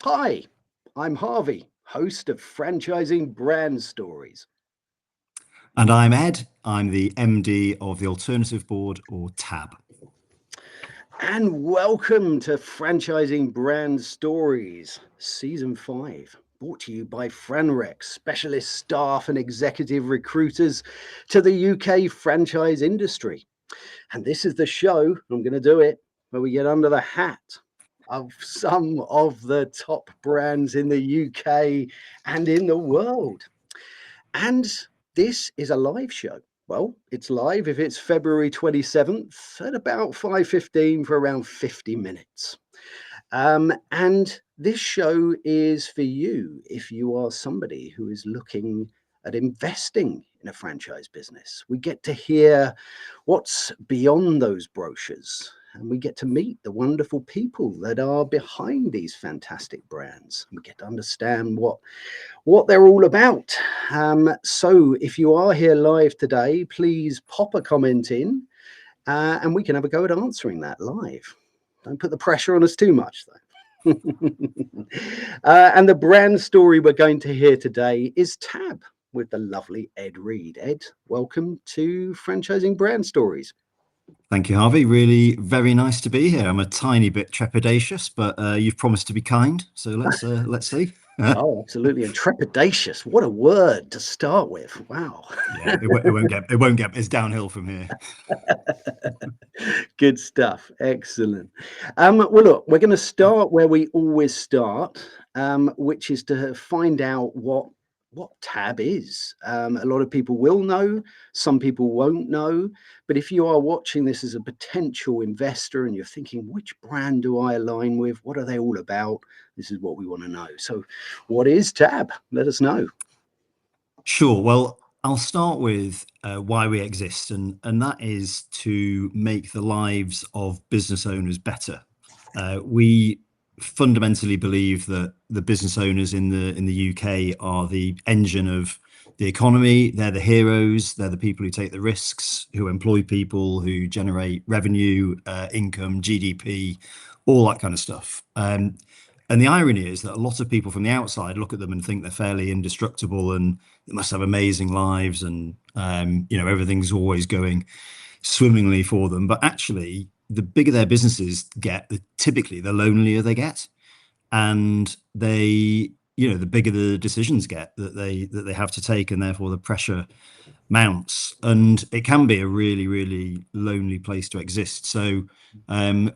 Hi, I'm Harvey, host of Franchising Brand Stories. And I'm Ed. I'm the MD of the Alternative Board, or TAB. And welcome to Franchising Brand Stories, Season 5, brought to you by FranRec, specialist staff and executive recruiters to the UK franchise industry. And this is the show, I'm going to do it, where we get under the hat of some of the top brands in the UK and in the world. And this is a live show. Well, it's live if it's February 27th at about 5:15 for around 50 minutes. And this show is for you if you are somebody who is looking at investing in a franchise business. We get to hear what's beyond those brochures, and we get to meet the wonderful people that are behind these fantastic brands. We get to understand what they're all about. So if you are here live today, please pop a comment in and we can have a go at answering that live. Don't put the pressure on us too much, though. And the brand story we're going to hear today is TAB with the lovely Ed Reed. Ed, welcome to Franchising Brand Stories. Thank you, Harvey. Really very nice to be here. I'm a tiny bit trepidatious, but you've promised to be kind, so let's see. Oh, absolutely. And trepidatious. What a word to start with. Wow. Yeah, it won't get. It's downhill from here. Good stuff. Excellent. Well, look, we're going to start where we always start, which is to find out what TAB is. A lot of people will know, some people won't know. But if you are watching this as a potential investor and you're thinking, which brand do I align with? What are they all about? This is what we want to know. So, what is TAB? Let us know. Sure. Well, I'll start with why we exist, and that is to make the lives of business owners better. We fundamentally believe that the business owners in the UK are the engine of the economy. They're the heroes. They're the people who take the risks, who employ people, who generate revenue, income, GDP, all that kind of stuff. And the irony is that a lot of people from the outside look at them and think they're fairly indestructible and they must have amazing lives and everything's always going swimmingly for them. But actually, the bigger their businesses get, typically the lonelier they get, and the bigger the decisions get that they have to take, and therefore the pressure mounts, and it can be a really, really lonely place to exist. So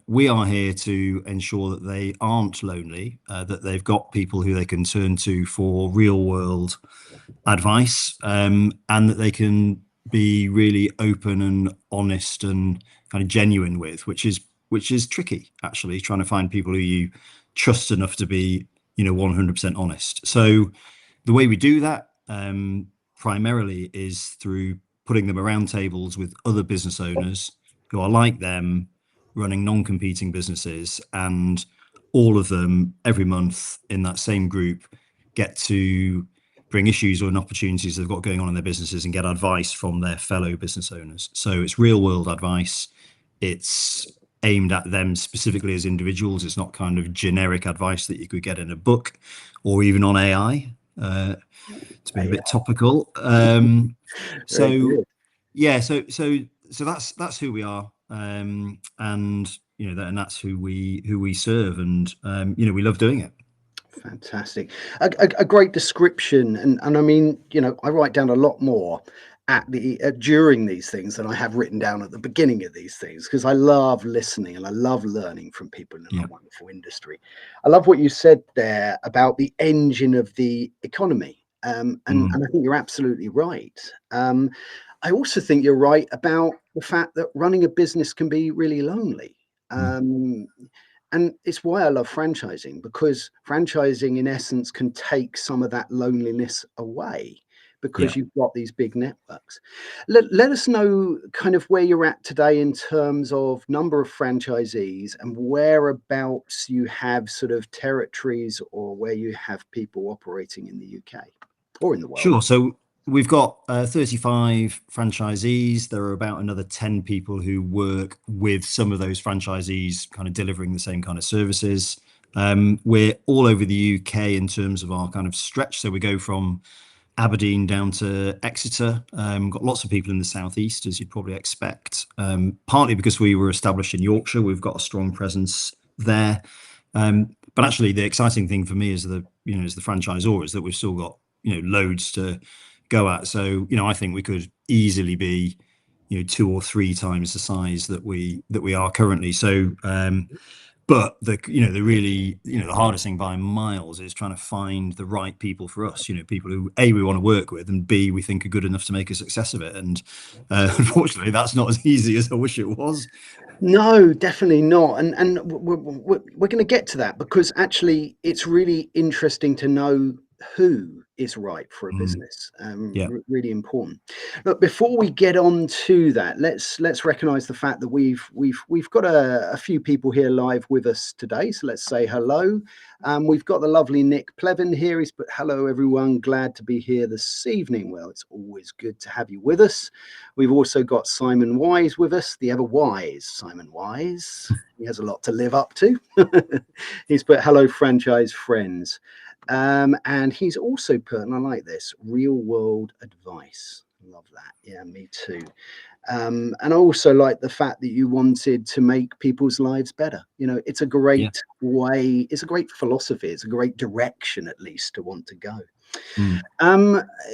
we are here to ensure that they aren't lonely, that they've got people who they can turn to for real world advice, and that they can be really open and honest and kind of genuine with, which is tricky, actually, trying to find people who you trust enough to be 100% honest. So the way we do that primarily is through putting them around tables with other business owners who are like them, running non-competing businesses, and all of them every month in that same group get to bring issues or opportunities they've got going on in their businesses and get advice from their fellow business owners. So it's real world advice. It's aimed at them specifically as individuals. It's not kind of generic advice that you could get in a book or even on AI, to be a bit topical. So yeah, so that's who we are, and that's who we serve, and we love doing it. Fantastic. A great description. And I mean, I write down a lot more at the during these things than I have written down at the beginning of these things, because I love listening and I love learning from people in a wonderful industry. I love what you said there about the engine of the economy. And I think you're absolutely right. I also think you're right about the fact that running a business can be really lonely. And it's why I love franchising, because franchising, in essence, can take some of that loneliness away because you've got these big networks. Let us know kind of where you're at today in terms of number of franchisees and whereabouts you have sort of territories or where you have people operating in the UK or in the world. Sure. So we've got 35 franchisees. There are about another 10 people who work with some of those franchisees, kind of delivering the same kind of services. We're all over the UK in terms of our kind of stretch. So we go from Aberdeen down to Exeter. Got lots of people in the southeast, as you'd probably expect. Partly because we were established in Yorkshire, we've got a strong presence there. But actually, the exciting thing for me as the franchisor is that we've still got loads to go at. So I think we could easily be 2 or 3 times the size that we are currently. So but the really the hardest thing by miles is trying to find the right people for us, people who A, we want to work with, and B, we think are good enough to make a success of it. And unfortunately that's not as easy as I wish it was. No, definitely not. And we're going to get to that, because actually it's really interesting to know who is right for a business. Yeah. Really important. Look, before we get on to that, let's recognize the fact that we've got a few people here live with us today. So let's say hello. We've got the lovely Nick Plevin here. He's put, hello everyone, glad to be here this evening. Well, it's always good to have you with us. We've also got Simon Wise with us, the ever wise Simon Wise. He has a lot to live up to. He's put, hello franchise friends. And he's also put, and I like this, real world advice. Love that. Yeah, me too. And I also like the fact that you wanted to make people's lives better. It's a great way, it's a great philosophy, it's a great direction, at least, to want to go.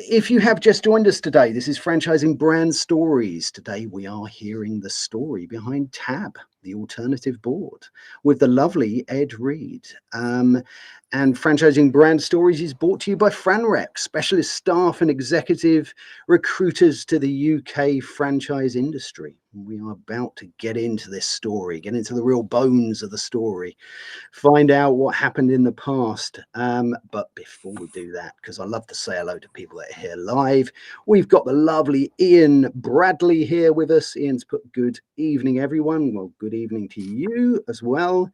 If you have just joined us today, this is Franchising Brand Stories. Today we are hearing the story behind TAB, the alternative board, with the lovely Ed Reed. And Franchising Brand Stories is brought to you by FranRec, specialist staff and executive recruiters to the UK franchise industry. We are about to get into this story, get into the real bones of the story, find out what happened in the past. But before we do that, because I love to say hello to people that are here live, we've got the lovely Ian Bradley here with us. Ian's put, good evening, everyone. Well, good evening to you as well.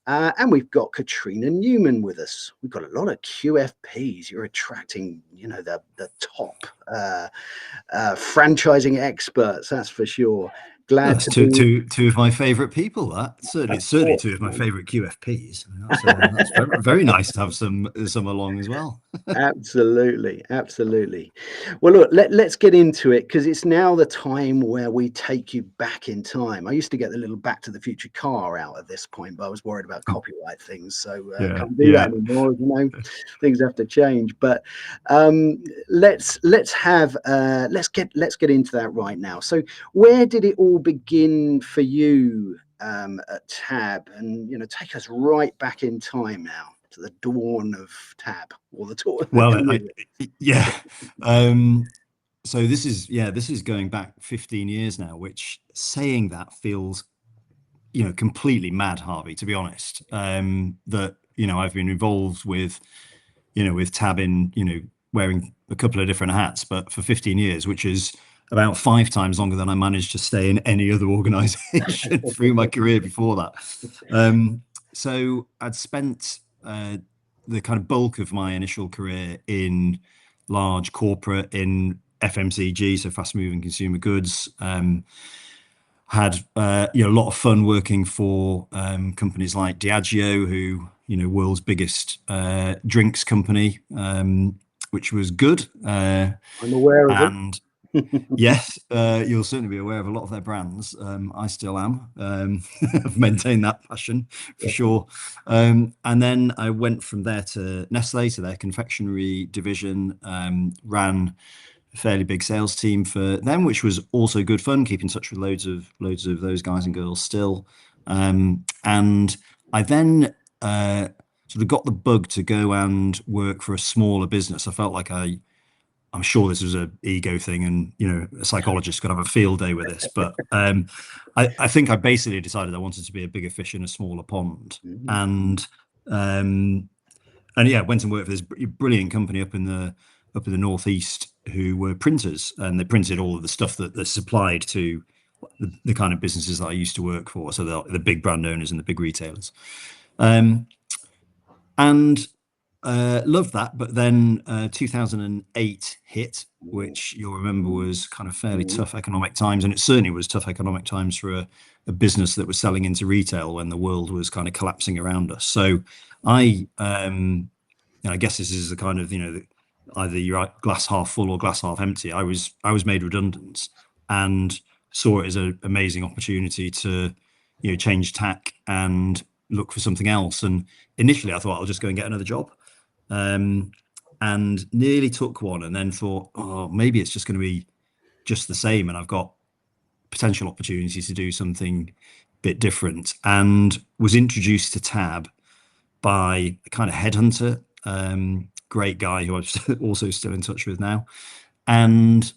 And we've got Katrina Newman with us. We've got a lot of QFPs. You're attracting, the top franchising experts, that's for sure. Glad That's to be two of my favourite people. That certainly 2 of my favourite QFPs. That's very, very nice to have some along as well. Absolutely. Well, look, let's get into it, because it's now the time where we take you back in time. I used to get the little Back to the Future car out at this point, but I was worried about copyright things, so can't do that anymore. Things have to change. But let's get into that right now. So, where did it all begin for you at TAB? And take us right back in time now, to the dawn of TAB, or the dawn. Well, so this is going back 15 years now, which, saying that, feels completely mad, Harvey, to be honest. That I've been involved with TAB in wearing a couple of different hats, but for 15 years, which is about 5 times longer than I managed to stay in any other organization through my career before that. So I'd spent the kind of bulk of my initial career in large corporate, in FMCG, so fast moving consumer goods. Had a lot of fun working for companies like Diageo, who world's biggest drinks company, which was good. I'm aware of and yes, you'll certainly be aware of a lot of their brands. I still am. I've maintained that passion for sure. And then I went from there to Nestle, to their confectionery division. Ran a fairly big sales team for them, which was also good fun. Keep in touch with loads of those guys and girls still. And I then sort of got the bug to go and work for a smaller business. I felt like I'm sure this was an ego thing, and a psychologist could have a field day with this, but I think I basically decided I wanted to be a bigger fish in a smaller pond. And went and worked for this brilliant company up in the northeast, who were printers, and they printed all of the stuff that they supplied to the kind of businesses that I used to work for, so the big brand owners and the big retailers. And loved that, but then 2008 hit, which you'll remember was kind of fairly tough economic times, and it certainly was tough economic times for a business that was selling into retail when the world was kind of collapsing around us. So I guess this is the kind of, either you're glass half full or glass half empty. I was made redundant and saw it as an amazing opportunity to, change tack and look for something else. And initially I thought I'll just go and get another job. And nearly took one and then thought, oh, maybe it's just going to be just the same. And I've got potential opportunities to do something a bit different, and was introduced to TAB by a kind of headhunter, great guy who I'm also still in touch with now. And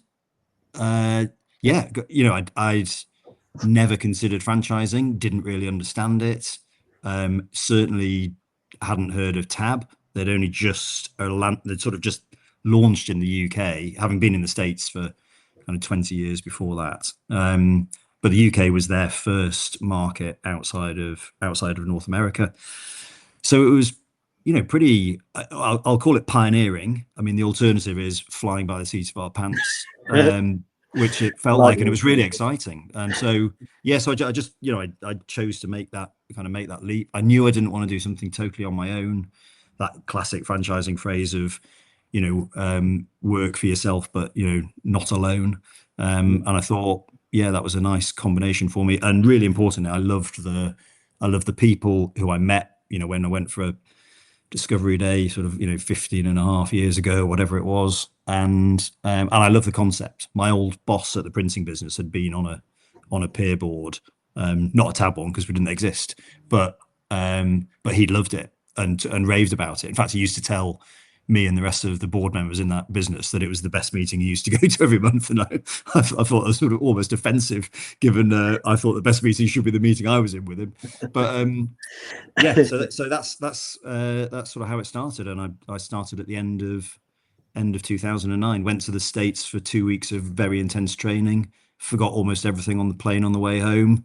yeah, I'd never considered franchising, didn't really understand it. Certainly hadn't heard of TAB. They'd only they'd sort of just launched in the UK, having been in the States for kind of 20 years before that. But the UK was their first market outside of North America. So it was, pretty, I'll call it pioneering. I mean, the alternative is flying by the seat of our pants, which it felt like, and it was really exciting. And so, yeah, so I just, I chose to make that leap. I knew I didn't want to do something totally on my own. That classic franchising phrase of, work for yourself, but, not alone. And I thought, yeah, that was a nice combination for me. And really importantly, I loved the people who I met, when I went for a discovery day, sort of, 15 and a half years ago, whatever it was. And I love the concept. My old boss at the printing business had been on a peer board, not a TAB one because we didn't exist, but he loved it and raved about it. In fact, he used to tell me and the rest of the board members in that business that it was the best meeting he used to go to every month. And I thought that was sort of almost offensive, given I thought the best meeting should be the meeting I was in with him. But yeah, so that's sort of how it started. And I started at the end of 2009. Went to the States for 2 weeks of very intense training. Forgot almost everything on the plane on the way home,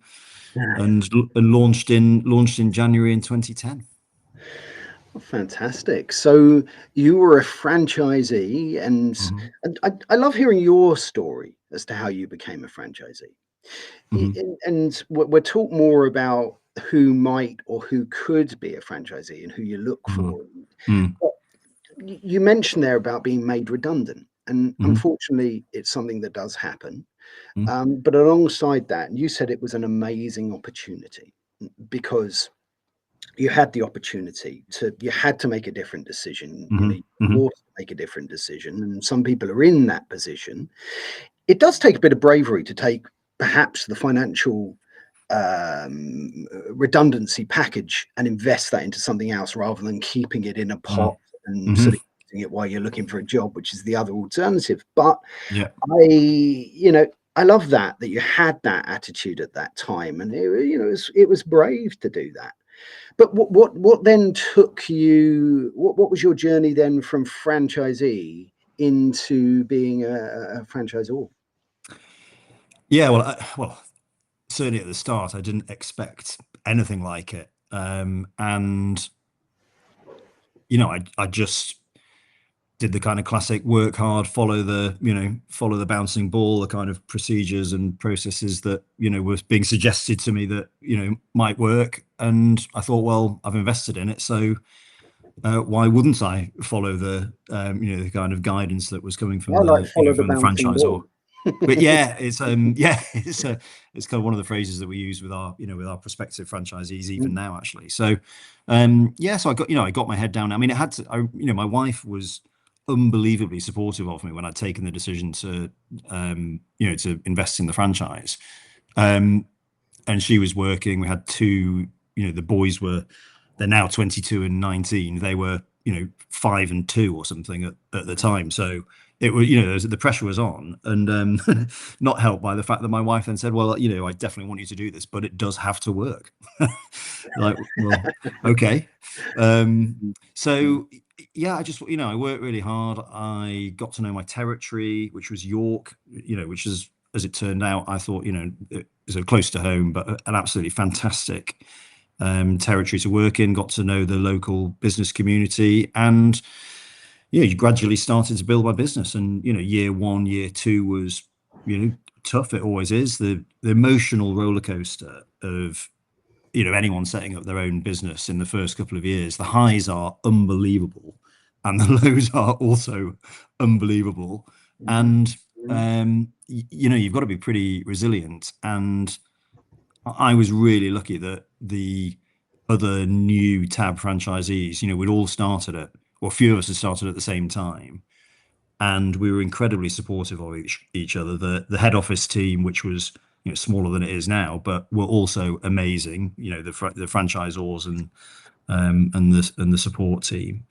and launched in January in 2010. Fantastic. So you were a franchisee, and I love hearing your story as to how you became a franchisee. And we'll talk more about who might or who could be a franchisee and who you look for. But you mentioned there about being made redundant, and unfortunately, it's something that does happen. But alongside that, you said it was an amazing opportunity because you had the opportunity you had to make a different decision. You forced to make a different decision, and some people are in that position. It does take a bit of bravery to take perhaps the financial redundancy package and invest that into something else rather than keeping it in a pot and sort of using it while you're looking for a job, which is the other alternative. But Yeah. I love that you had that attitude at that time, and it was brave to do that. But what then took you? What was your journey then from franchisee into being a franchisor? Yeah, well, certainly at the start, I didn't expect anything like it, and I just did the kind of classic work hard, follow the bouncing ball, the kind of procedures and processes that were being suggested to me that might work. And I thought, well, I've invested in it, so why wouldn't I follow the the kind of guidance that was coming from I like follow the from the bouncing franchisor? ball. But yeah, it's kind of one of the phrases that we use with our with our prospective franchisees even now, actually. So so I got my head down. I mean, it had to. My wife was unbelievably supportive of me when I'd taken the decision to to invest in the franchise. And she was working. We had two. The boys they're now 22 and 19. They were 5 and 2 or something at the time. So it was, the pressure was on, and not helped by the fact that my wife then said, well, I definitely want you to do this, but it does have to work. Like, well, okay. So yeah, I just, I worked really hard. I got to know my territory, which was York, which is, as it turned out, I thought, it was close to home, but an absolutely fantastic territory to work in, got to know the local business community, and you gradually started to build my business. And year one, year two was tough. It always is. The emotional roller coaster of anyone setting up their own business in the first couple of years. The highs are unbelievable, and the lows are also unbelievable. And you've got to be pretty resilient. And I was really lucky that the other new TAB franchisees, we'd all started or a few of us had started at the same time, and we were incredibly supportive of each other. The head office team, which was smaller than it is now, but were also amazing. The franchisors and the support team.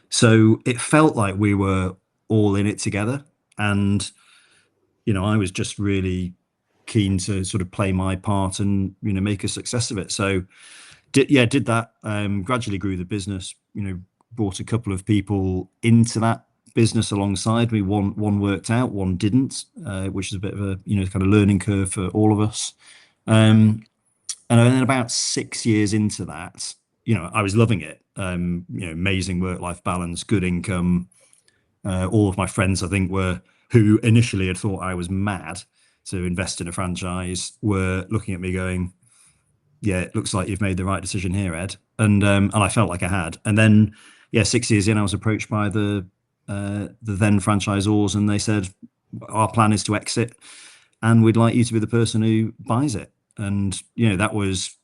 So it felt like we were all in it together, and I was just really keen to sort of play my part and make a success of it. So did that. Gradually grew the business. Brought a couple of people into that business alongside me. One worked out, one didn't, which is a bit of a kind of learning curve for all of us. And then about 6 years into that, I was loving it. Amazing work-life balance, good income. All of my friends, I think, who initially had thought I was mad to invest in a franchise, were looking at me going, "Yeah, it looks like you've made the right decision here, Ed." And I felt like I had. And then, 6 years in, I was approached by the then franchisors, and they said, "Our plan is to exit, and we'd like you to be the person who buys it." And that was,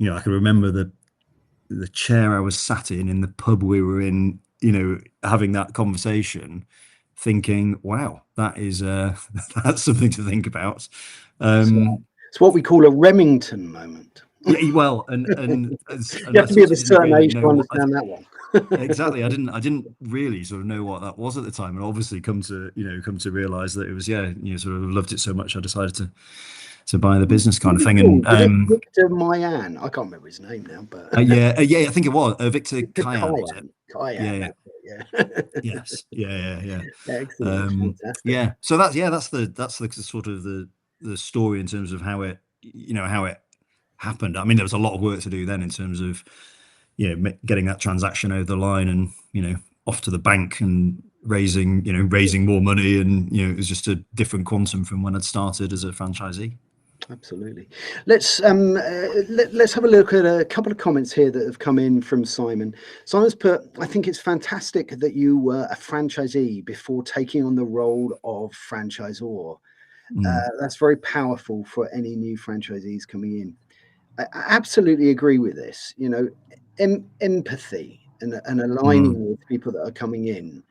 I can remember the chair I was sat in the pub we were in, having that conversation, thinking, "Wow, that is that's something to think about." It's what we call a Remington moment. Yeah, well, and You have I to be sort of of a didn't certain really age to know understand that one. exactly. I didn't really sort of know what that was at the time, and obviously come to realize that it was sort of loved it so much I decided to buy the business kind of thing. And Was it Victor Mayan? I can't remember his name now, but I think it was Victor Victor Kayan, was it? Kayan, Yeah, that's it, yeah. yes, yeah. Excellent, fantastic. So that's the sort of the story in terms of how it happened. I mean, there was a lot of work to do then in terms of getting that transaction over the line, and off to the bank and raising more money, and it was just a different quantum from when I'd started as a franchisee. Absolutely. Let's have a look at a couple of comments here that have come in from Simon. Simon's put, "I think it's fantastic that you were a franchisee before taking on the role of franchisor. That's very powerful for any new franchisees coming in." I absolutely agree with this. Empathy and aligning with people that are coming in.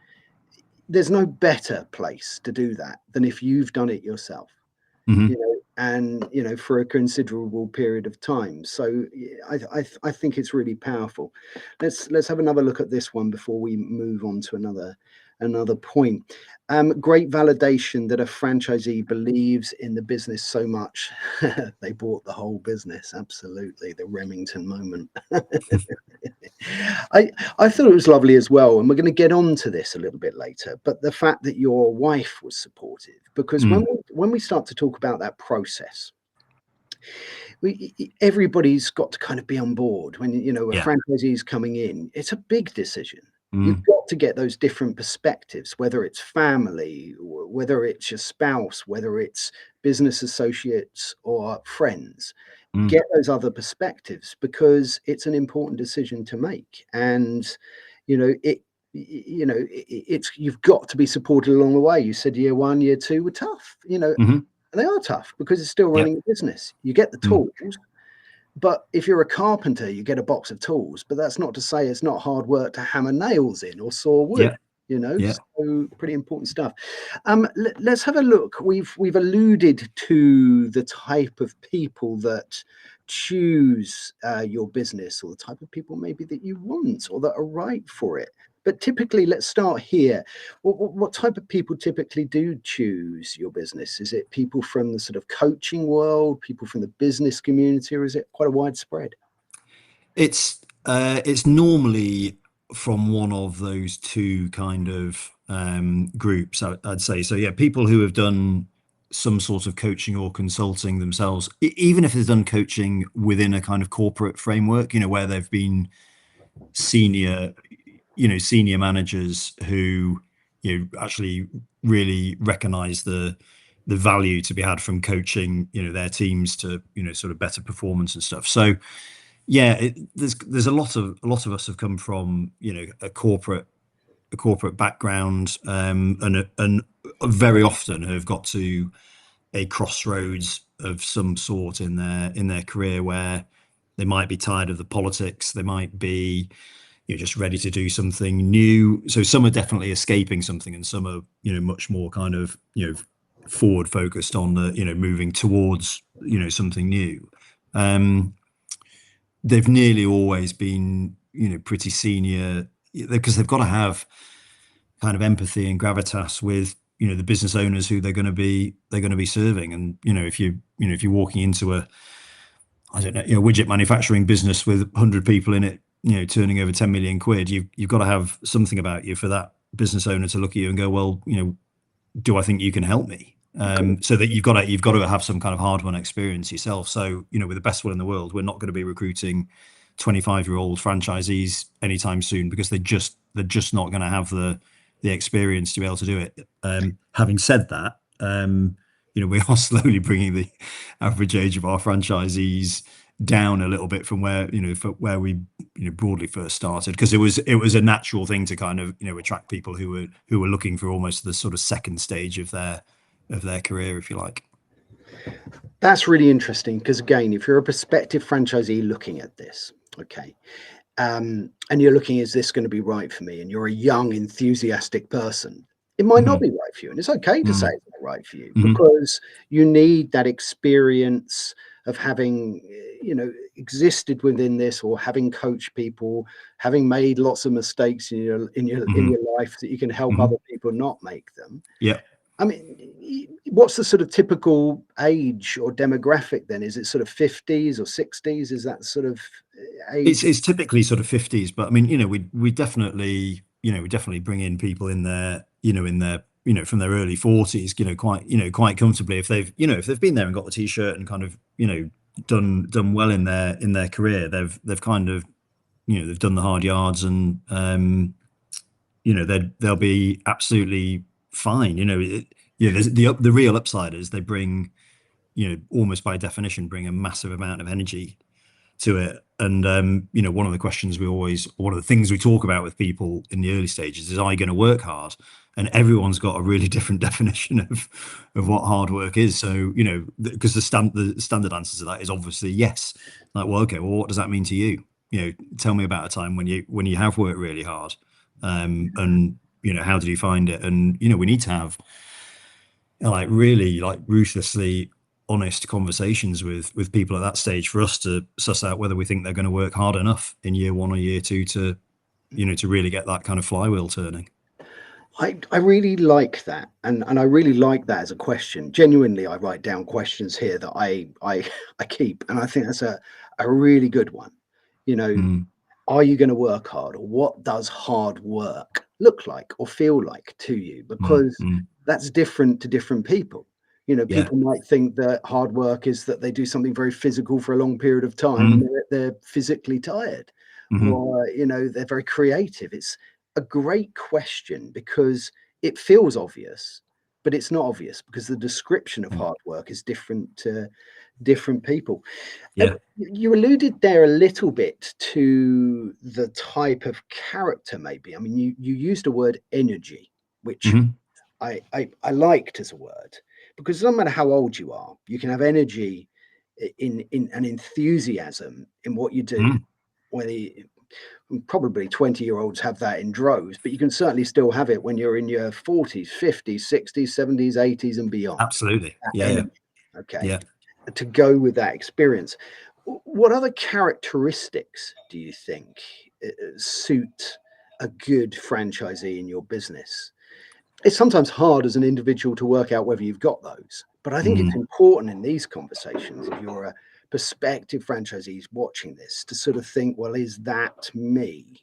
There's no better place to do that than if you've done it yourself. Mm-hmm. And for a considerable period of time. So I think it's really powerful. Let's have another look at this one before we move on to another point. Great validation that a franchisee believes in the business so much they bought the whole business. Absolutely, the Remington moment. I thought it was lovely as well, and we're going to get on to this a little bit later, but the fact that your wife was supportive, because when we start to talk about that process, everybody's got to kind of be on board. When a Yeah. franchisee is coming in, it's a big decision. You've Mm, got to get those different perspectives, whether it's family, whether it's your spouse, whether it's business associates or friends. mm, Get those other perspectives, because it's an important decision to make. And it's you've got to be supported along the way. You said year one, year two were tough, mm-hmm. and they are tough because it's still Yep. running a business. You get the Mm, tools, but if you're a carpenter, you get a box of tools. But that's not to say it's not hard work to hammer nails in or saw wood. yeah. Yeah. So pretty important stuff. Let's have a look. We've alluded to the type of people that choose your business, or the type of people maybe that you want or that are right for it. But typically, let's start here. What type of people typically do choose your business? Is it people from the sort of coaching world, people from the business community, or is it quite a widespread? It's normally from one of those two kind of groups, I'd say. So yeah, people who have done some sort of coaching or consulting themselves, even if they've done coaching within a kind of corporate framework, where they've been senior, senior managers who, actually really recognize the value to be had from coaching, their teams to, sort of better performance and stuff. So yeah, there's a lot of us have come from, a corporate background, and very often have got to a crossroads of some sort in their career where they might be tired of the politics, they might be, just ready to do something new. So some are definitely escaping something, and some are, much more kind of, forward focused on the, moving towards, something new. They've nearly always been, pretty senior, because they've got to have kind of empathy and gravitas with, the business owners who they're going to be serving. And if you're walking into a, I don't know, widget manufacturing business with 100 people in it, turning over 10 million quid, you've got to have something about you for that business owner to look at you and go, well, do I think you can help me? So that you've got to have some kind of hard won experience yourself. So, with the best will in the world, we're not going to be recruiting 25-year-old franchisees anytime soon, because they're just not going to have the experience to be able to do it. Having said that, we are slowly bringing the average age of our franchisees down a little bit from where, where we, broadly first started, because it was a natural thing to kind of, attract people who were looking for almost the sort of second stage of their career, if you like. That's really interesting, because again, if you're a prospective franchisee looking at this, okay, and you're looking, is this going to be right for me? And you're a young, enthusiastic person, it might not be right for you. And it's okay to say it's not right for you, because you need that experience of having, existed within this, or having coached people, having made lots of mistakes in your life, that you can help other people not make them. Yeah. I mean, what's the sort of typical age or demographic then? Is it sort of 50s or 60s? Is that sort of age? It's typically sort of 50s, but I mean, we definitely, bring in people in their, from their early 40s, quite comfortably, if they've been there and got the t-shirt and kind of, done well in their career. They've kind of, they've done the hard yards, and they'll be absolutely fine. There's the real upside is they bring, almost by definition, bring a massive amount of energy to it. And one of the things we talk about with people in the early stages is, are you going to work hard? And everyone's got a really different definition of what hard work is. So, because the standard answer to that is obviously yes. Like, well, okay, well, what does that mean to you? Tell me about a time when you have worked really hard, and how did you find it? And we need to have, like, really, like, ruthlessly honest conversations with people at that stage for us to suss out whether we think they're going to work hard enough in year one or year two to really get that kind of flywheel turning. I really like that, and I really like that as a question. Genuinely, I write down questions here that I keep, and I think that's a really good one. Are you going to work hard, or what does hard work look like or feel like to you? Because that's different to different people. Yeah. People might think that hard work is that they do something very physical for a long period of time, and they're physically tired, or they're very creative. It's a great question, because it feels obvious, but it's not obvious, because the description of hard work is different to different people. Yeah. You alluded there a little bit to the type of character, maybe. I mean, you used a word energy, which I liked as a word, because no matter how old you are, you can have energy in an enthusiasm in what you do. Whether probably 20-year-olds have that in droves, but you can certainly still have it when you're in your 40s, 50s, 60s, 70s, 80s, and beyond. Absolutely. That Yeah. energy, okay, Yeah. to go with that experience. What other characteristics do you think suit a good franchisee in your business? It's sometimes hard as an individual to work out whether you've got those, but I think it's important in these conversations, if you're a prospective franchisees watching this, to sort of think, well, is that me?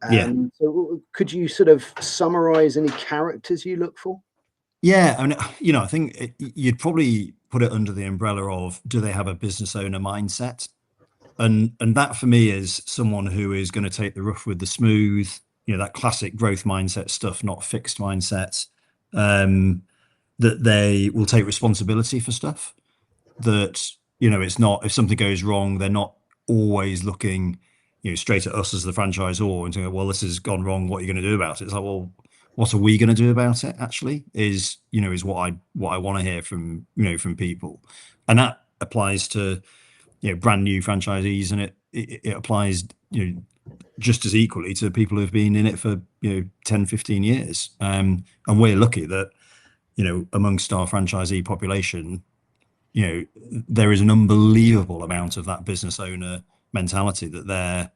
Yeah. So could you sort of summarize any characters you look for? Yeah, and I think you'd probably put it under the umbrella of, do they have a business owner mindset? And that for me is someone who is going to take the rough with the smooth, that classic growth mindset stuff, not fixed mindset. That they will take responsibility for stuff. That it's not, if something goes wrong, they're not always looking straight at us as the franchisor and saying, well, this has gone wrong, what are you going to do about it? It's like, well, what are we going to do about it? Actually, is what I want to hear from from people. And that applies to brand new franchisees, and it applies just as equally to people who've been in it for 10, 15 years. And we're lucky that amongst our franchisee population, there is an unbelievable amount of that business owner mentality, that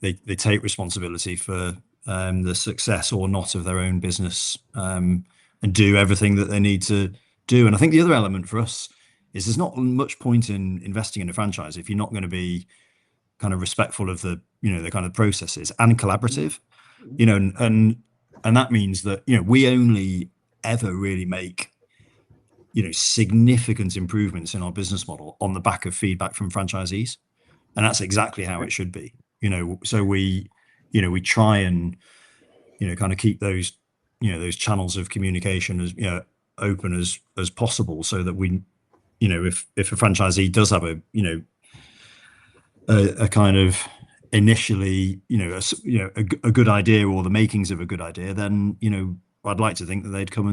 they take responsibility for the success or not of their own business, and do everything that they need to do. And I think the other element for us is, there's not much point in investing in a franchise if you're not going to be kind of respectful of the the kind of processes and collaborative, and that means that we only ever really make significant improvements in our business model on the back of feedback from franchisees, and that's exactly how it should be. So we try and kind of keep those those channels of communication as open as possible, so that we if a franchisee does have a kind of initially a good idea, or the makings of a good idea, then I'd like to think that they'd come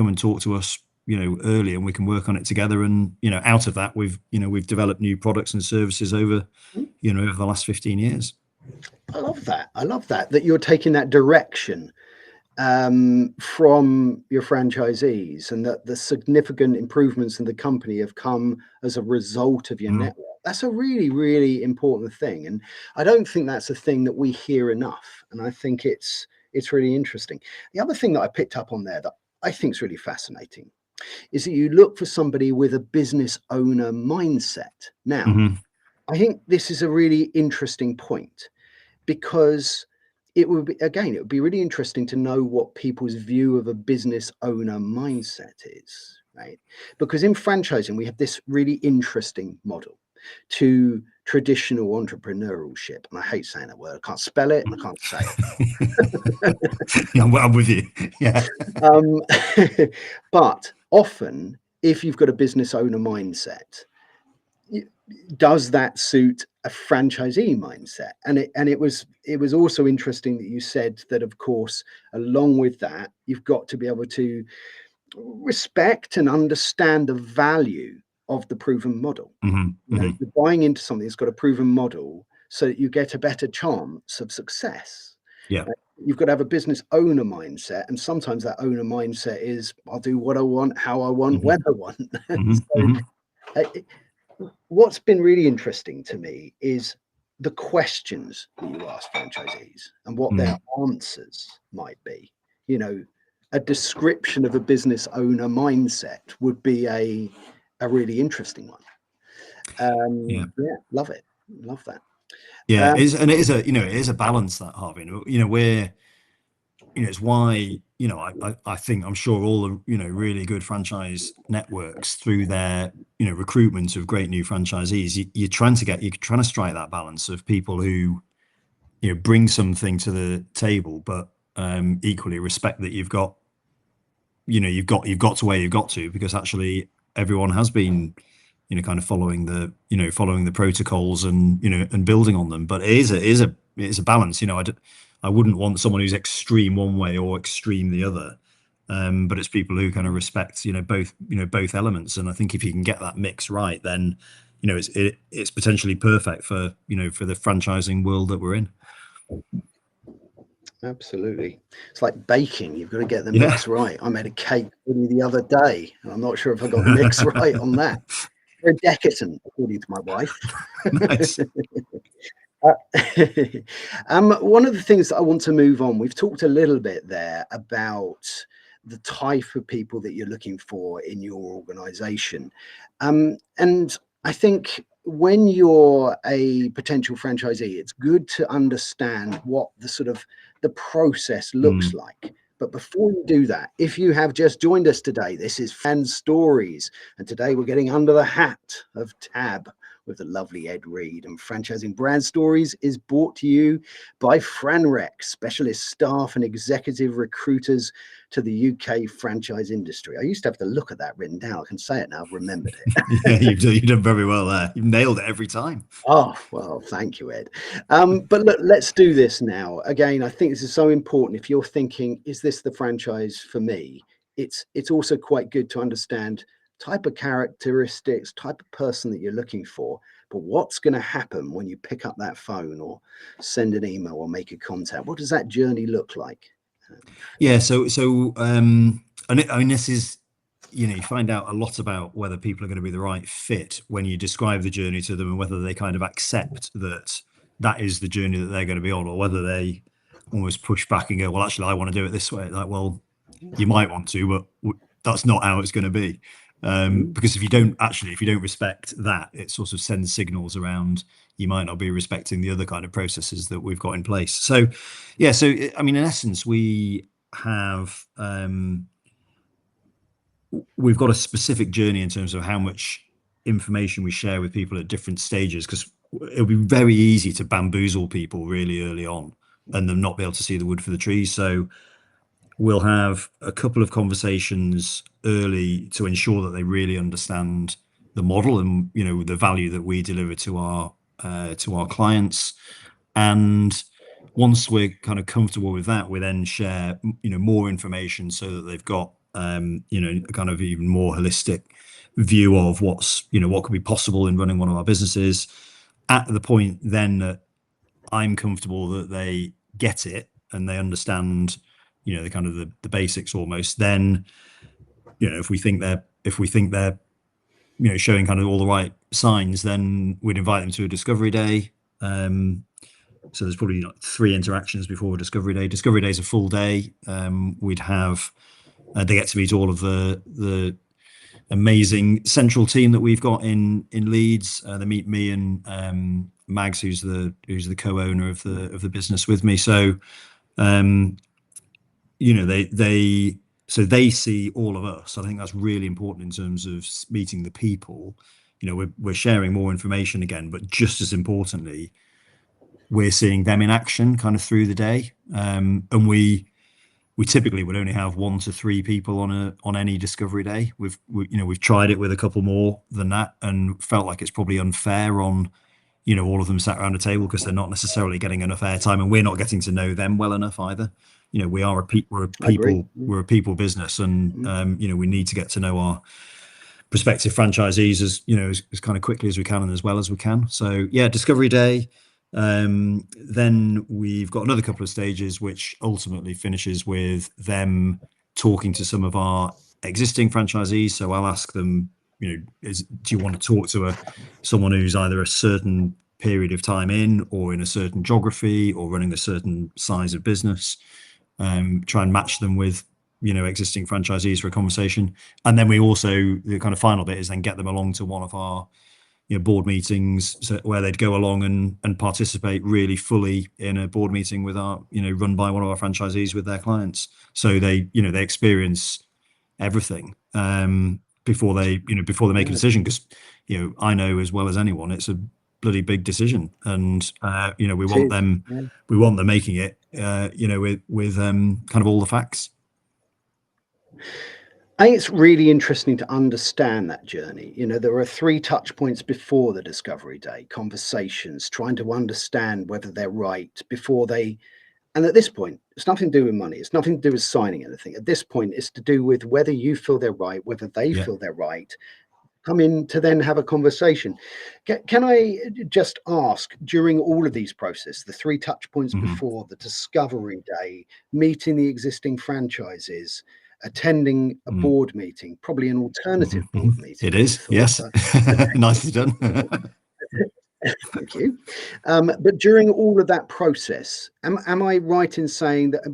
and talk to us early, and we can work on it together. And out of that, we've developed new products and services over over the last 15 years. I love that you're taking that direction from your franchisees, and that the significant improvements in the company have come as a result of your network. That's a really, really important thing, and I don't think that's a thing that we hear enough. And I think it's really interesting. The other thing that I picked up on there that I think is really fascinating is that you look for somebody with a business owner mindset. Now, I think this is a really interesting point, because it would be really interesting to know what people's view of a business owner mindset is, right? Because in franchising, we have this really interesting model to traditional entrepreneurship. And I hate saying that word. I can't spell it and I can't say it. Yeah, I'm with you. Yeah. But often, if you've got a business owner mindset, does that suit a franchisee mindset? And it was also interesting that you said that, of course, along with that, you've got to be able to respect and understand the value of the proven model. You're buying into something that's got a proven model, so that you get a better chance of success. Yeah. You've got to have a business owner mindset, and sometimes that owner mindset is, I'll do what I want, how I want, when I want. What's been really interesting to me is the questions that you ask franchisees and what their answers might be. A description of a business owner mindset would be a really interesting one. Yeah, love it. Love that. Yeah, it is a balance, that, Harvey. We're it's why I think, I'm sure all the really good franchise networks, through their recruitment of great new franchisees, you're trying to strike that balance of people who bring something to the table, but equally respect that you've got to where you've got to, because actually everyone has been kind of following the protocols and and building on them. But it is a balance. I wouldn't want someone who's extreme one way or extreme the other. But it's people who kind of respect both elements. And I think if you can get that mix right, then it's potentially perfect for for the franchising world that we're in. Absolutely. It's like baking. You've got to get the mix right. I made a cake the other day, and I'm not sure if I got the mix right on that. Very decadent, according to my wife. Nice. One of the things that I want to move on, we've talked a little bit there about the type of people that you're looking for in your organization. And I think when you're a potential franchisee, it's good to understand what the process looks like But before you do that, if you have just joined us today, this is Fan Stories. And today we're getting under the hat of TAB with the lovely Ed Reed. And Franchising Brand Stories is brought to you by Franrex, specialist staff and executive recruiters to the UK franchise industry. I used to have to look at that written down. I can say it now, I've remembered it. Yeah, you've done very well there. You've nailed it every time. Oh, well, thank you, Ed. But look, let's do this now. Again, I think this is so important. If you're thinking, is this the franchise for me? It's also quite good to understand type of characteristics, type of person that you're looking for, but what's going to happen when you pick up that phone or send an email or make a contact? What does that journey look like? Yeah, I mean, this is, you find out a lot about whether people are going to be the right fit when you describe the journey to them, and whether they kind of accept that is the journey that they're going to be on, or whether they almost push back and go, well, actually, I want to do it this way. Like, well, you might want to, but that's not how it's going to be. Because if you don't respect that, it sort of sends signals around you might not be respecting the other kind of processes that we've got in place. So, yeah, I mean, in essence, we've got a specific journey in terms of how much information we share with people at different stages, because it'll be very easy to bamboozle people really early on and them not be able to see the wood for the trees. So we'll have a couple of conversations early to ensure that they really understand the model and the value that we deliver to our clients. And once we're kind of comfortable with that, we then share more information so that they've got a kind of even more holistic view of what could be possible in running one of our businesses, at the point then that I'm comfortable that they get it and they understand the kind of the basics almost. Then if we think they're showing kind of all the right signs, then we'd invite them to a discovery day. So there's probably 3 interactions before discovery day. Discovery day is a full day. We'd have they get to meet all of the amazing central team that we've got in Leeds. They meet me and Mags, who's the co-owner of the business with me. So they see all of us. I think that's really important in terms of meeting the people. We're sharing more information again, but just as importantly, we're seeing them in action kind of through the day. And we typically would only have 1 to 3 people on any discovery day. We've tried it with a couple more than that and felt like it's probably unfair on all of them sat around a table, because they're not necessarily getting enough airtime, and we're not getting to know them well enough either. We're a people business, and we need to get to know our prospective franchisees as kind of quickly as we can and as well as we can. So yeah, discovery day. Then we've got another couple of stages, which ultimately finishes with them talking to some of our existing franchisees. So I'll ask them, do you want to talk to someone who's either a certain period of time in, or in a certain geography, or running a certain size of business? Try and match them with existing franchisees for a conversation. And then we also, the kind of final bit is then get them along to one of our board meetings, where they'd go along and participate really fully in a board meeting with our run by one of our franchisees with their clients. So they experience everything before they make a decision, because I know as well as anyone it's a bloody big decision, and we want them making it with kind of all the facts. I think it's really interesting to understand that journey. There are 3 touch points before the discovery day: conversations, trying to understand whether they're right before they. And at this point, it's nothing to do with money. It's nothing to do with signing anything. At this point, it's to do with whether you feel they're right, whether they feel they're right. Come in to then have a conversation. Can I just ask, during all of these processes, the 3 touch points before the discovery day, meeting the existing franchises, attending a board meeting, probably an alternative board meeting? It is, yes. Nicely done. Thank you. But during all of that process, am I right in saying that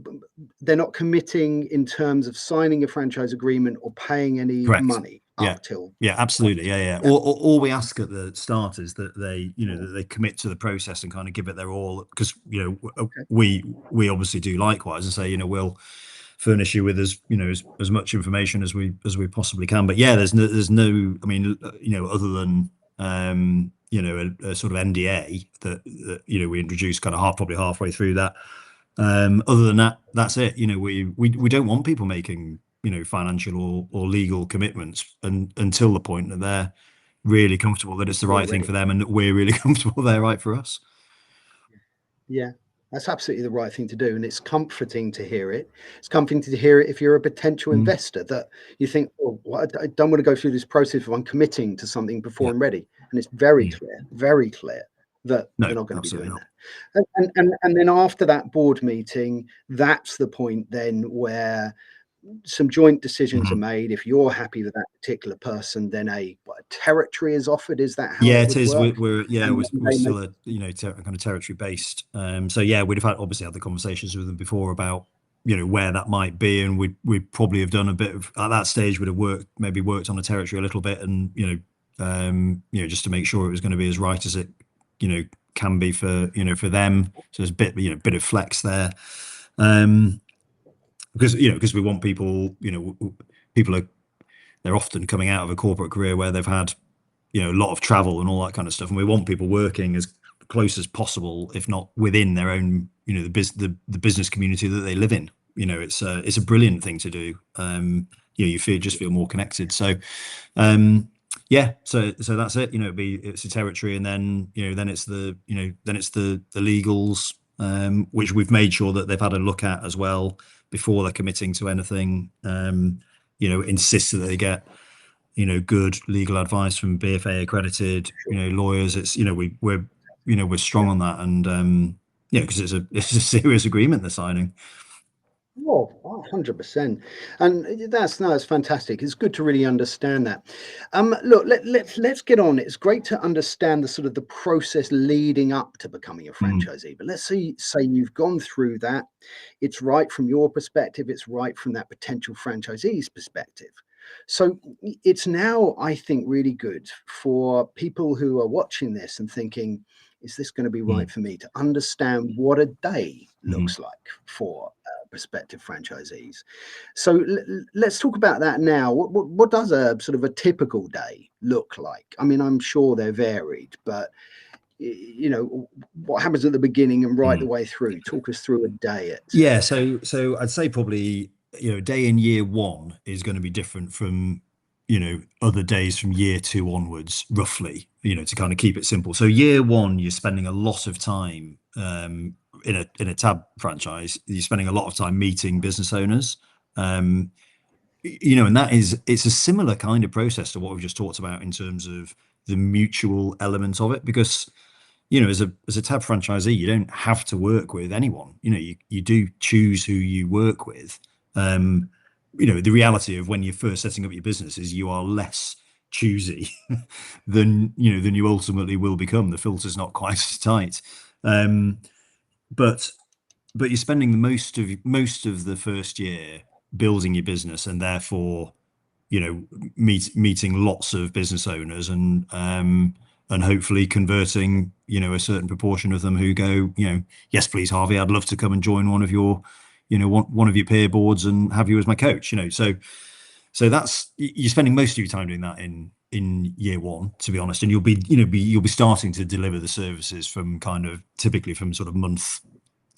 they're not committing in terms of signing a franchise agreement or paying any Correct. money up till? Yeah, absolutely. Yeah. All we ask at the start is that they, that they commit to the process and kind of give it their all, because we obviously do likewise, and say, we'll furnish you with as much information as we possibly can. But yeah, there's no, I mean, other than a sort of NDA that we introduced kind of probably halfway through that. Other than that, that's it. We don't want people making financial or legal commitments until the point that they're really comfortable that it's the right thing for them, and that we're really comfortable they're right for us. Yeah, that's absolutely the right thing to do. And it's comforting to hear it. It's comforting to hear it if you're a potential investor, that you think, oh, well, I don't want to go through this process if I'm committing to something before I'm ready. And it's very clear that they're not going to be doing that. And then after that board meeting, that's the point then where some joint decisions are made. If you're happy with that particular person, then a territory is offered. Is that how it is? We're still a kind of territory based. So yeah, we'd have obviously had the conversations with them before about where that might be, and we'd probably have done a bit of, at that stage, would have worked on a territory a little bit, and just to make sure it was going to be as right as it can be for for them. So there's a bit of flex there. Because we want people, they're often coming out of a corporate career where they've had, a lot of travel and all that kind of stuff. And we want people working as close as possible, if not within their own, the business community that they live in. It's a brilliant thing to do. You feel more connected. So, yeah, so that's it. It's a territory, and then then it's the legals, which we've made sure that they've had a look at as well before they're committing to anything. Insist that they get good legal advice from BFA accredited lawyers. It's we're strong on that, and because it's a serious agreement they're signing. Oh, 100%. And that's fantastic. It's good to really understand that. Look, let's get on. It's great to understand the sort of the process leading up to becoming a franchisee. But let's say you've gone through that. It's right from your perspective. It's right from that potential franchisee's perspective. So it's now, I think, really good for people who are watching this and thinking, is this going to be right for me, to understand what a day looks like for prospective franchisees. So let's talk about that now. What does a sort of a typical day look like? I mean, I'm sure they're varied, but what happens at the beginning and right the way through? Talk us through a day. So I'd say probably day in year one is going to be different from other days from year two onwards, roughly, to kind of keep it simple. So year one, you're spending a lot of time in a TAB franchise. You're spending a lot of time meeting business owners, and it's a similar kind of process to what we've just talked about in terms of the mutual element of it, because as a TAB franchisee, you don't have to work with anyone. You do choose who you work with. The reality of when you're first setting up your business is you are less choosy than you ultimately will become. The filter's not quite as tight, but you're spending the most of the first year building your business, and therefore meeting lots of business owners, and hopefully converting a certain proportion of them who go, yes please Harvey, I'd love to come and join one of your one of your peer boards and have you as my coach. So that's, you're spending most of your time doing that in year one, to be honest, and you'll be starting to deliver the services from typically from sort of month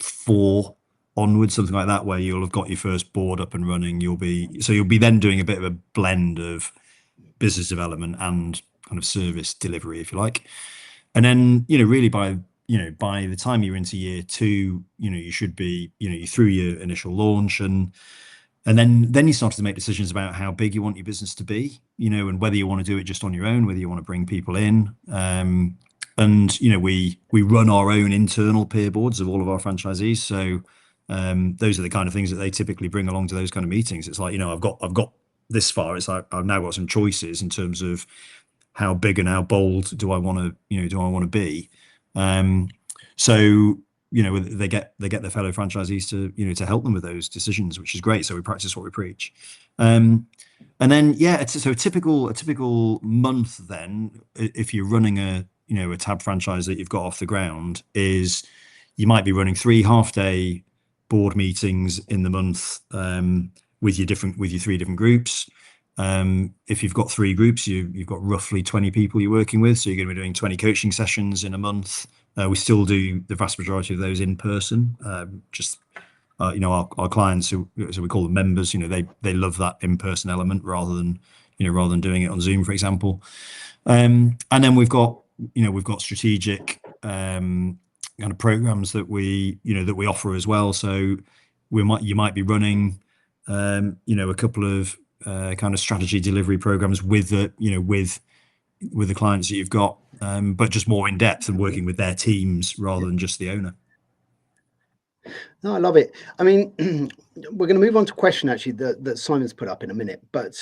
4 onwards, something like that, where you'll have got your first board up and running. You'll be then doing a bit of a blend of business development and kind of service delivery, if you like. And then really by the time you're into year 2, you should be you're through your initial launch, and then you start to make decisions about how big you want your business to be, and whether you want to do it just on your own, whether you want to bring people in. And we run our own internal peer boards of all of our franchisees, so those are the kind of things that they typically bring along to those kind of meetings. It's like, I've got this far. It's like I've now got some choices in terms of how big and how bold do I want to be. So they get their fellow franchisees to help them with those decisions, which is great. So we practice what we preach. And then so a typical month then, if you're running a TAB franchise that you've got off the ground, is you might be running 3 half-day board meetings in the month with your 3 different groups. If you've got 3 groups, you've got roughly 20 people you're working with, so you're going to be doing 20 coaching sessions in a month. We still do the vast majority of those in person. Our clients, so we call them members, they love that in-person element rather than doing it on Zoom, for example. And then we've got strategic kind of programs that we offer as well. So you might be running a couple of kind of strategy delivery programs with the clients that you've got, but just more in depth and working with their teams rather than just the owner. No, I love it. I mean, we're going to move on to a question actually that Simon's put up in a minute. But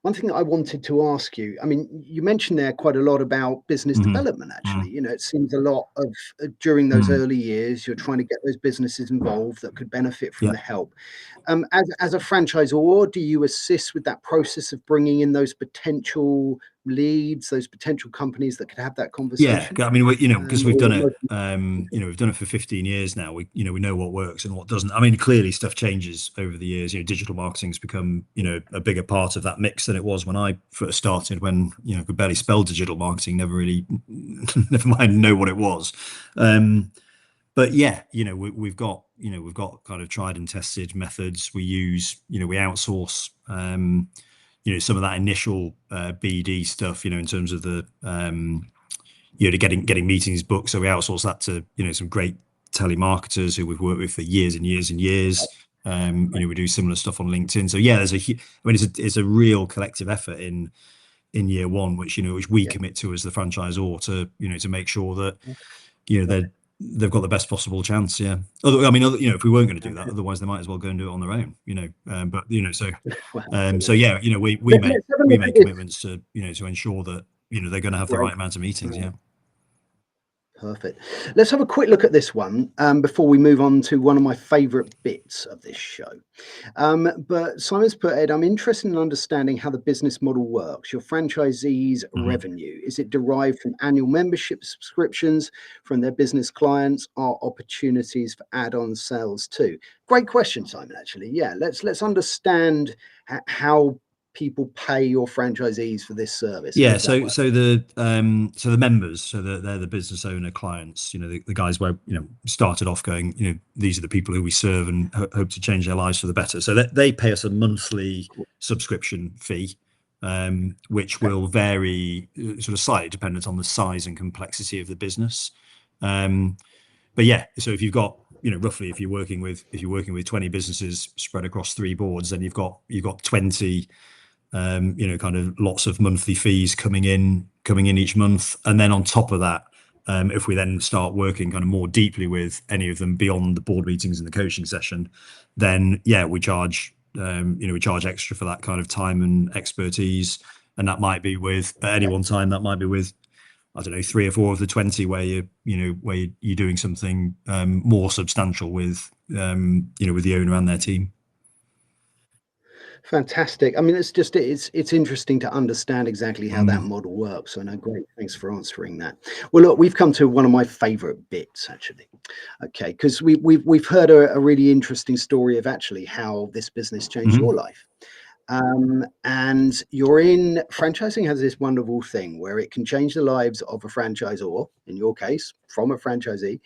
one thing that I wanted to ask you, I mean, you mentioned there quite a lot about business development, actually. It seems a lot of during those early years, you're trying to get those businesses involved that could benefit from the help. As a franchisor, do you assist with that process of bringing in those potential leads, those potential companies that could have that conversation? I mean, because we've done it, we've done it for 15 years now. We know what works and what doesn't. I mean, clearly stuff changes over the years. Digital marketing's become, a bigger part of that mix than it was when I first started, when, could barely spell digital marketing, never mind know what it was. But yeah, we've got kind of tried and tested methods. We use, we outsource, some of that initial BD stuff, in terms of the, to getting meetings booked. So we outsource that to, some great telemarketers who we've worked with for years and years and years. We do similar stuff on LinkedIn. So yeah, it's a real collective effort in year one, which we commit to as the franchisor to make sure that, they've got the best possible chance. Yeah. If we weren't going to do that, otherwise they might as well go and do it on their own, so yeah, we make commitments to, to ensure that, they're going to have the right amount of meetings. Yeah. Perfect. Let's have a quick look at this one before we move on to one of my favorite bits of this show. But Simon's put it, I'm interested in understanding how the business model works. Your franchisees' revenue, is it derived from annual membership subscriptions from their business clients, or opportunities for add-on sales too? Great question, Simon, actually. Yeah, let's understand how people pay your franchisees for this service. Yeah, so the members, they're the business owner clients, the guys where started off going, these are the people who we serve and hope to change their lives for the better. So they pay us a monthly subscription fee, which will vary sort of slightly dependent on the size and complexity of the business. But yeah, so if you've got roughly, if you're working with 20 businesses spread across 3 boards, then you've got 20 kind of lots of monthly fees coming in each month. And then on top of that, if we then start working kind of more deeply with any of them beyond the board meetings and the coaching session, then yeah, we charge extra for that kind of time and expertise. And that might be with, at any one time, that might be with, I don't know, 3 or 4 of the 20 where you're doing something more substantial with with the owner and their team. Fantastic. I mean, it's interesting to understand exactly how that model works. So no, great. Thanks for answering that. Well, look, we've come to one of my favorite bits, actually. Okay, because we've heard a really interesting story of actually how this business changed your life. And franchising has this wonderful thing where it can change the lives of a franchisor, in your case, from a franchisee,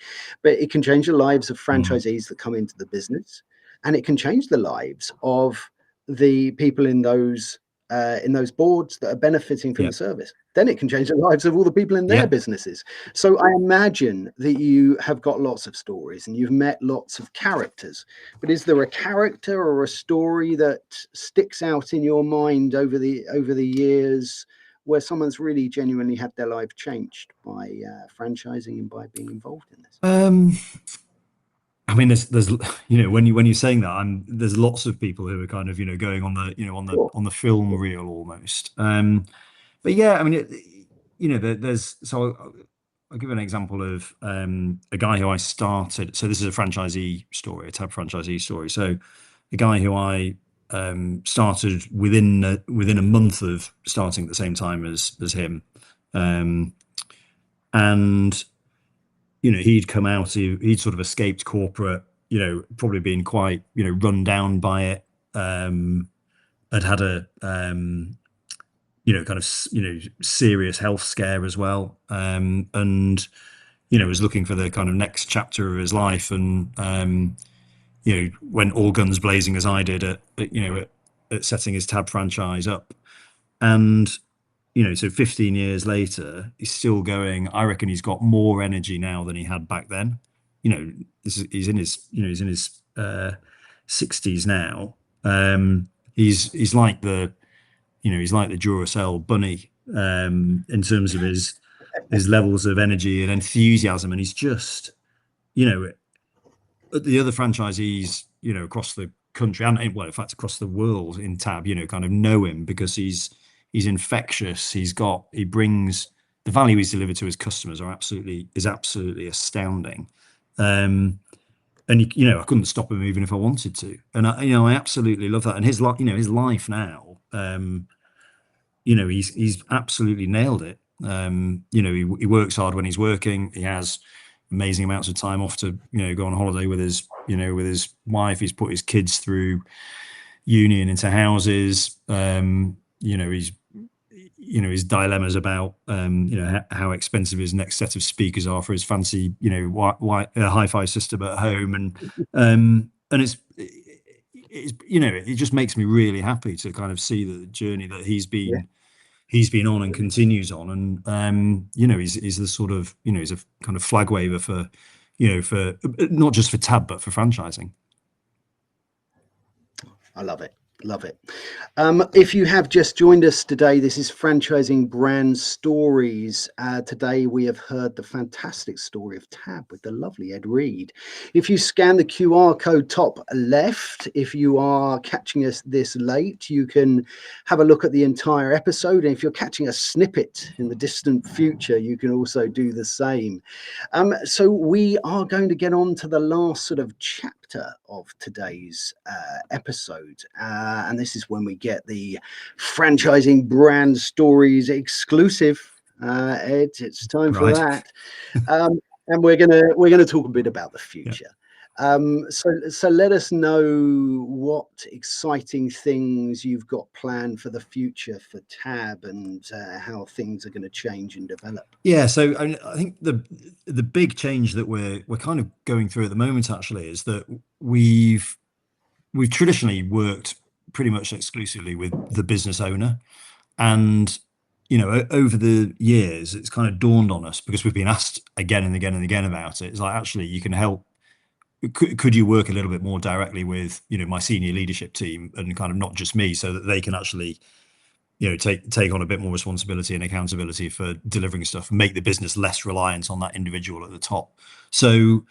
but it can change the lives of franchisees that come into the business, and it can change the lives of the people in those boards that are benefiting from the service. Then it can change the lives of all the people in their businesses. So I imagine that you have got lots of stories and you've met lots of characters, but is there a character or a story that sticks out in your mind over the years where someone's really genuinely had their life changed by franchising and by being involved in this? I mean, there's when you're saying that, there's lots of people who are kind of going on the on the film reel almost. But yeah, I mean, there's I'll give an example of a guy who I started. So this is a franchisee story, a TAB franchisee story. So a guy who I started within a month of starting at the same time as him, and he'd come out, he'd sort of escaped corporate, probably been quite, run down by it. Had a kind of serious health scare as well, and was looking for the kind of next chapter of his life, and went all guns blazing as I did at setting his TAB franchise up. And so 15 years later, he's still going. I reckon he's got more energy now than he had back then. He's in his 60s now. He's like the Duracell bunny, in terms of his levels of energy and enthusiasm, and he's just, the other franchisees, across the country, and well, in fact, across the world in TAB, kind of know him because he's infectious. He brings the value he's delivered to his customers is absolutely astounding. And I couldn't stop him even if I wanted to. And I absolutely love that. And his life now, he's absolutely nailed it. He works hard when he's working. He has amazing amounts of time off to go on holiday with his wife. He's put his kids through uni and into houses. His dilemmas about how expensive his next set of speakers are for his fancy hi-fi system at home, and it just makes me really happy to kind of see the journey that he's been on and continues on. And he's the sort of he's a kind of flag waver for not just for TAB but for franchising. I love it. Love it. If you have just joined us today, this is Franchising Brand Stories. Today we have heard the fantastic story of TAB with the lovely Ed Reed. If you scan the QR code top left, if you are catching us this late, you can have a look at the entire episode. And if you're catching a snippet in the distant future, you can also do the same. So we are going to get on to the last sort of chapter of today's episode. And this is when we get the Franchising Brand Stories exclusive. Ed, it's time for that. And we're gonna talk a bit about the future. So let us know what exciting things you've got planned for the future for TAB, and how things are going to change and develop. Yeah, so I think the big change that we're kind of going through at the moment actually is that we've traditionally worked pretty much exclusively with the business owner, and over the years it's kind of dawned on us, because we've been asked again and again and again about it. It's like, actually, you can help. Could you work a little bit more directly with my senior leadership team, and kind of not just me, so that they can actually take on a bit more responsibility and accountability for delivering stuff, make the business less reliant on that individual at the top. So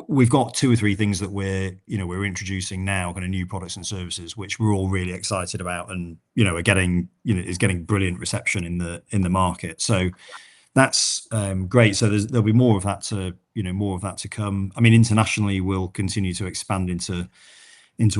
we've got 2 or 3 things that we're introducing now, kind of new products and services, which we're all really excited about, and are getting is getting brilliant reception in the market. So that's great. So there'll be more of that to come. I mean, internationally, we'll continue to expand into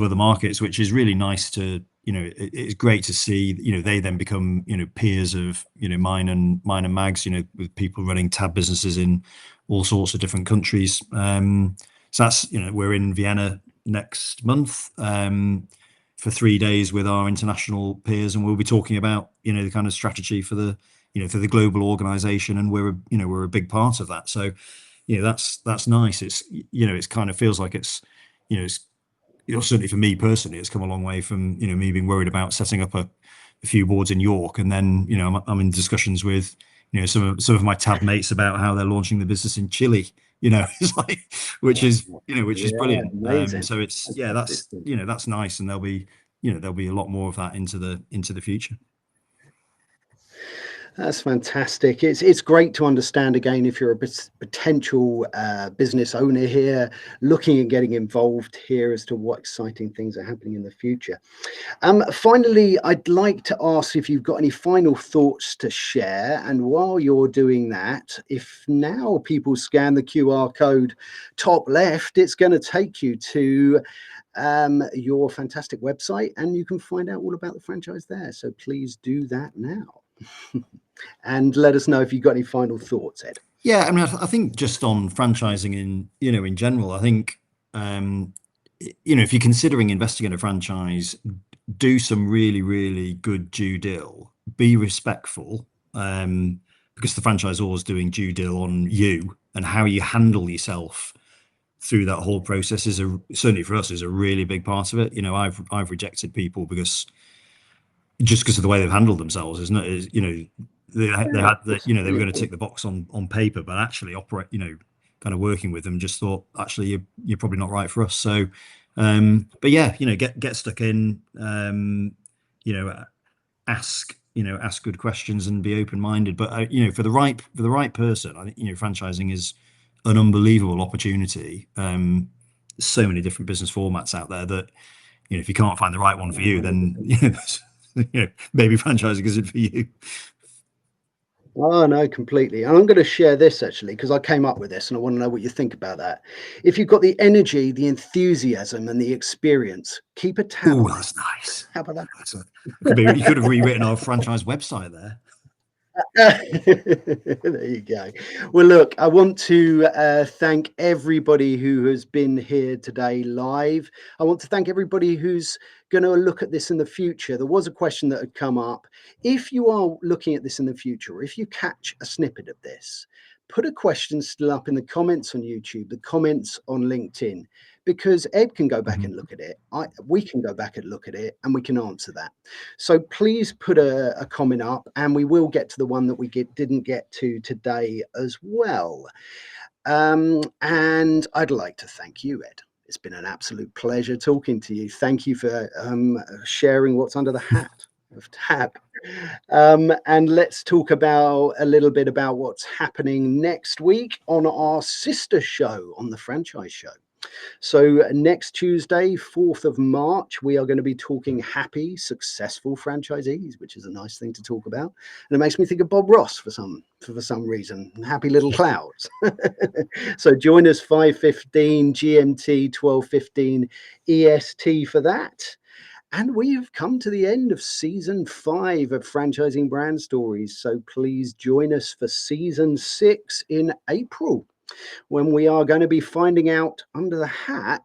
other markets, which is really nice to, it's great to see, they then become, peers of, mine and Mag's, with people running TAB businesses in all sorts of different countries. So that's, we're in Vienna next month for 3 days with our international peers, and we'll be talking about, the kind of strategy for the global organization, and we're a big part of that. So, that's nice. It's, it's kind of feels like it's certainly for me personally, it's come a long way from me being worried about setting up a few boards in York, and then I'm in discussions with some of my TAB mates about how they're launching the business in Chile. It's like, which is brilliant. So it's that's nice, and there'll be a lot more of that into the future. That's fantastic. It's great to understand, again, if you're a potential business owner here, looking and getting involved here, as to what exciting things are happening in the future. Finally, I'd like to ask if you've got any final thoughts to share. And while you're doing that, if now people scan the QR code top left, it's going to take you to your fantastic website, and you can find out all about the franchise there. So please do that now. And let us know if you've got any final thoughts, Ed. Yeah, I mean, I think just on franchising in general, I think if you're considering investing in a franchise, do some really, really good due dil. Be respectful, because the franchisor is doing due dil on you, and how you handle yourself through that whole process is certainly for us is a really big part of it. I've rejected people because of the way they've handled themselves, isn't it? They had the, they were going to tick the box on paper, but actually operate, kind of working with them, just thought actually you're probably not right for us. So, but yeah, get stuck in, ask good questions and be open-minded. But for the right person, I think franchising is an unbelievable opportunity. So many different business formats out there that if you can't find the right one for you, then maybe franchising isn't for you. Oh, no, completely. And I'm going to share this actually, because I came up with this and I want to know what you think about that. If you've got the energy, the enthusiasm, and the experience, keep a tab Oh, on it. that's nice. How about that? You could have rewritten our franchise website there. There you go. Well, look, I want to thank everybody who has been here today live. I want to thank everybody who's going to look at this in the future. There was a question that had come up. If you are looking at this in the future, or if you catch a snippet of this, put a question still up in the comments on YouTube, the comments on LinkedIn, because Ed can go back and look at it. We can go back and look at it, and we can answer that. So please put a comment up, and we will get to the one that we didn't get to today as well. And I'd like to thank you, Ed. It's been an absolute pleasure talking to you. Thank you for sharing what's under the hat of TAB. And let's talk about a little bit about what's happening next week on our sister show on the Franchise Show. So next Tuesday, 4th of March, we are going to be talking happy, successful franchisees, which is a nice thing to talk about. And it makes me think of Bob Ross for some reason. Happy little clouds. So join us 5:15 GMT, 12:15 EST for that. And we've come to the end of season 5 of Franchising Brand Stories. So please join us for season 6 in April, when we are going to be finding out under the hat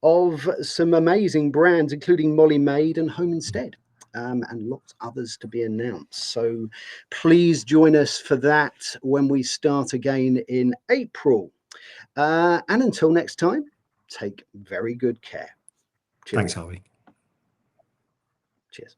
of some amazing brands, including Molly Maid and Home Instead, and lots others to be announced. So please join us for that when we start again in April. And until next time, take very good care. Cheers. Thanks, Harvey. Cheers.